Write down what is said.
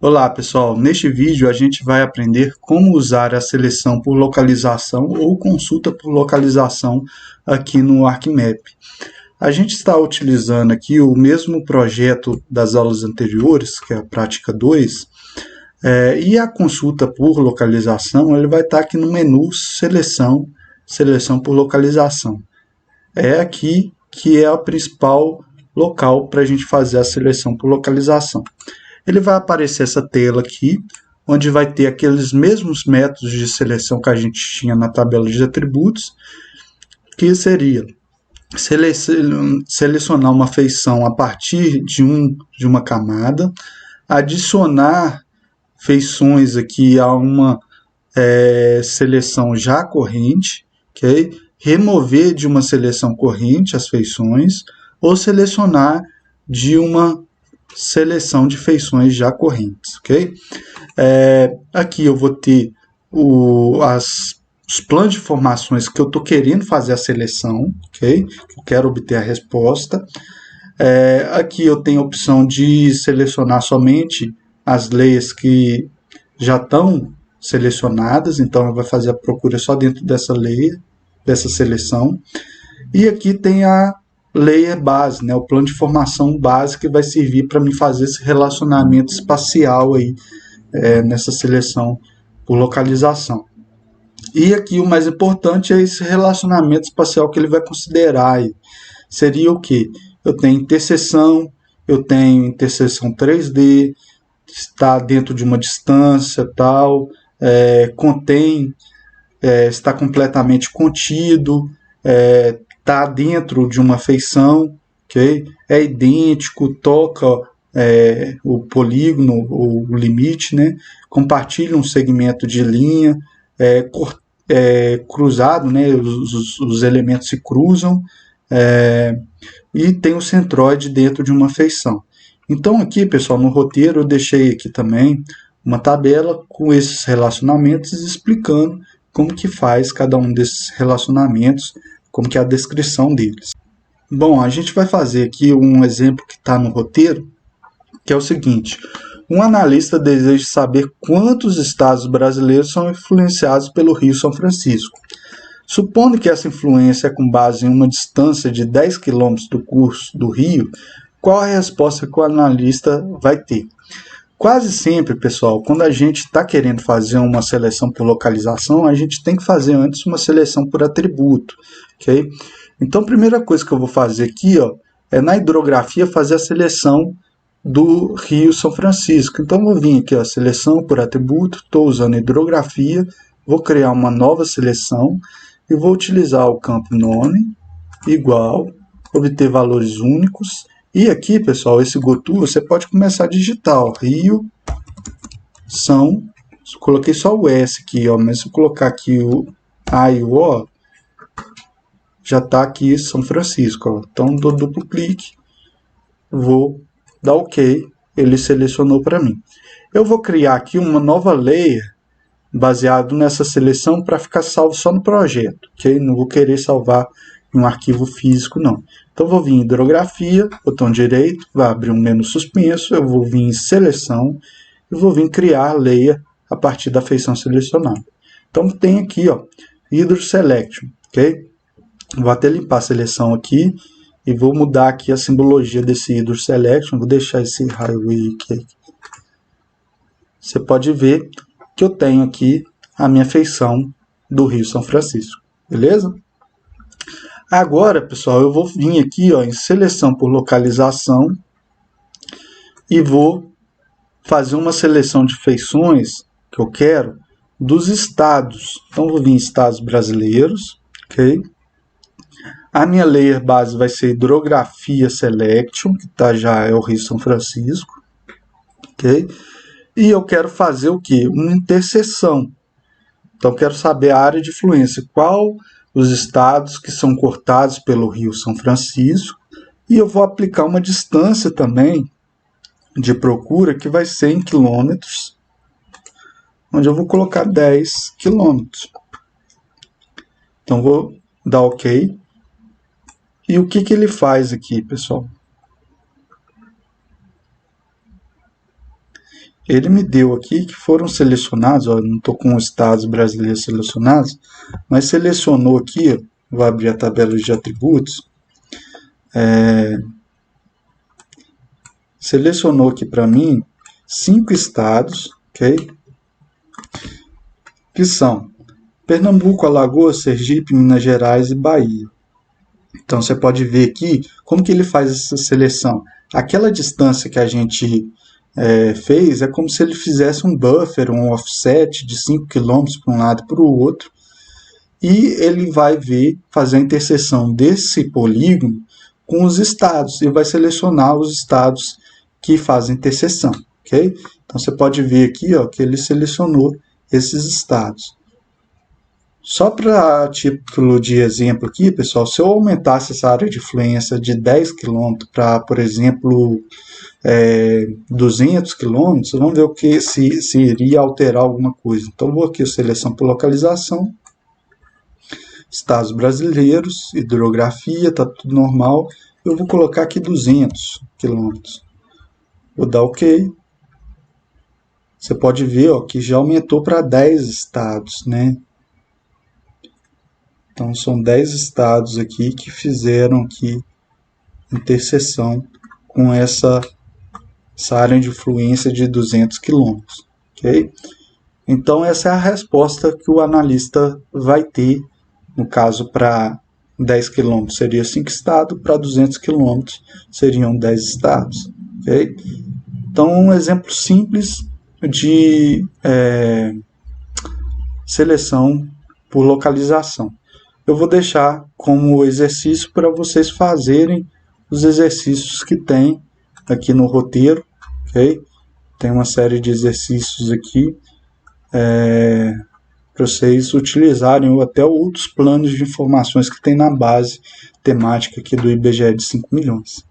Olá pessoal, neste vídeo a gente vai aprender como usar a seleção por localização ou consulta por localização aqui no ArcMap. A gente está utilizando aqui o mesmo projeto das aulas anteriores, que é a prática 2, e a consulta por localização ele vai estar aqui no menu seleção por localização. É aqui que é o principal local para a gente fazer a seleção por localização. Ele vai aparecer essa tela aqui, onde vai ter aqueles mesmos métodos de seleção que a gente tinha na tabela de atributos, que seria selecionar uma feição a partir de uma camada, adicionar feições aqui a uma seleção já corrente, okay? Remover de uma seleção corrente as feições, ou selecionar de uma seleção de feições já correntes, ok? Aqui eu vou ter os planos de informações que eu estou querendo fazer a seleção, ok? Eu quero obter a resposta. Aqui eu tenho a opção de selecionar somente as leias que já estão selecionadas, então vai fazer a procura só dentro dessa leia, dessa seleção. E aqui tem a layer base, né, o plano de formação base que vai servir para me fazer esse relacionamento espacial aí, nessa seleção por localização. E aqui o mais importante é esse relacionamento espacial que ele vai considerar aí. Seria o que? Eu tenho interseção 3D, está dentro de uma distância tal, está completamente contido, está dentro de uma feição, okay? É idêntico, toca o polígono, o limite, né? Compartilha um segmento de linha, cruzado, né? Os elementos se cruzam, e tem o centroide dentro de uma feição. Então aqui, pessoal, no roteiro eu deixei aqui também uma tabela com esses relacionamentos explicando como que faz cada um desses relacionamentos, como que é a descrição deles. Bom, a gente vai fazer aqui um exemplo que está no roteiro, que é o seguinte: um analista deseja saber quantos estados brasileiros são influenciados pelo Rio São Francisco. Supondo que essa influência é com base em uma distância de 10 km do curso do rio, qual a resposta que o analista vai ter? Quase sempre, pessoal, quando a gente está querendo fazer uma seleção por localização, a gente tem que fazer antes uma seleção por atributo, ok? Então, a primeira coisa que eu vou fazer aqui, ó, é na hidrografia fazer a seleção do Rio São Francisco. Então, vou vir aqui, ó, seleção por atributo, estou usando hidrografia, vou criar uma nova seleção e vou utilizar o campo nome, igual, obter valores únicos. E aqui, pessoal, esse GoTo, você pode começar a digitar, ó, Rio, São, coloquei só o S aqui, ó, mas se eu colocar aqui o A e o O, já está aqui São Francisco, ó. Então, dou duplo clique, vou dar OK, ele selecionou para mim. Eu vou criar aqui uma nova layer baseado nessa seleção para ficar salvo só no projeto, ok? Não vou querer salvar em um arquivo físico, não. Então, vou vir em hidrografia, botão direito, vai abrir um menu suspenso, eu vou vir em seleção e vou vir criar a layer a partir da feição selecionada. Então, tem aqui, ó, Hydro Selection, ok? Vou até limpar a seleção aqui e vou mudar aqui a simbologia desse Hydro Selection, vou deixar esse highway aqui. Você pode ver que eu tenho aqui a minha feição do Rio São Francisco, beleza? Agora, pessoal, eu vou vir aqui, ó, em seleção por localização e vou fazer uma seleção de feições que eu quero dos estados. Então, vou vir em estados brasileiros, ok? A minha layer base vai ser hidrografia selection, que já é o Rio São Francisco, ok? E eu quero fazer o quê? Uma interseção. Então, eu quero saber a área de influência, qual os estados que são cortados pelo Rio São Francisco, e eu vou aplicar uma distância também de procura que vai ser em quilômetros, onde eu vou colocar 10 quilômetros. Então, vou dar OK. E o que ele faz aqui, pessoal? ele me deu aqui que foram selecionados, ó, não estou com os estados brasileiros selecionados, mas selecionou aqui, ó, vou abrir a tabela de atributos, selecionou aqui para mim 5 estados, ok? Que são Pernambuco, Alagoas, Sergipe, Minas Gerais e Bahia. Então você pode ver aqui como que ele faz essa seleção. Aquela distância que a gente fez é como se ele fizesse um buffer, um offset de 5 km para um lado e para o outro. E ele vai fazer a interseção desse polígono com os estados e vai selecionar os estados que fazem interseção, ok? Então você pode ver aqui, ó, que ele selecionou esses estados. Só para título de exemplo aqui, pessoal, se eu aumentasse essa área de influência de 10 km para, por exemplo, 200 km, vamos ver o que se iria alterar alguma coisa. Então, vou aqui seleção por localização, estados brasileiros, hidrografia, está tudo normal. Eu vou colocar aqui 200 km. Vou dar OK. Você pode ver, ó, que já aumentou para 10 estados, né? Então, são 10 estados aqui que fizeram aqui interseção com essa área de influência de 200 km. Okay? Então, essa é a resposta que o analista vai ter. No caso, para 10 km seria 5 estados, para 200 km seriam 10 estados. Okay? Então, um exemplo simples de seleção por localização. Eu vou deixar como exercício para vocês fazerem os exercícios que tem aqui no roteiro, ok? Tem uma série de exercícios aqui para vocês utilizarem ou até outros planos de informações que tem na base temática aqui do IBGE de 5 milhões.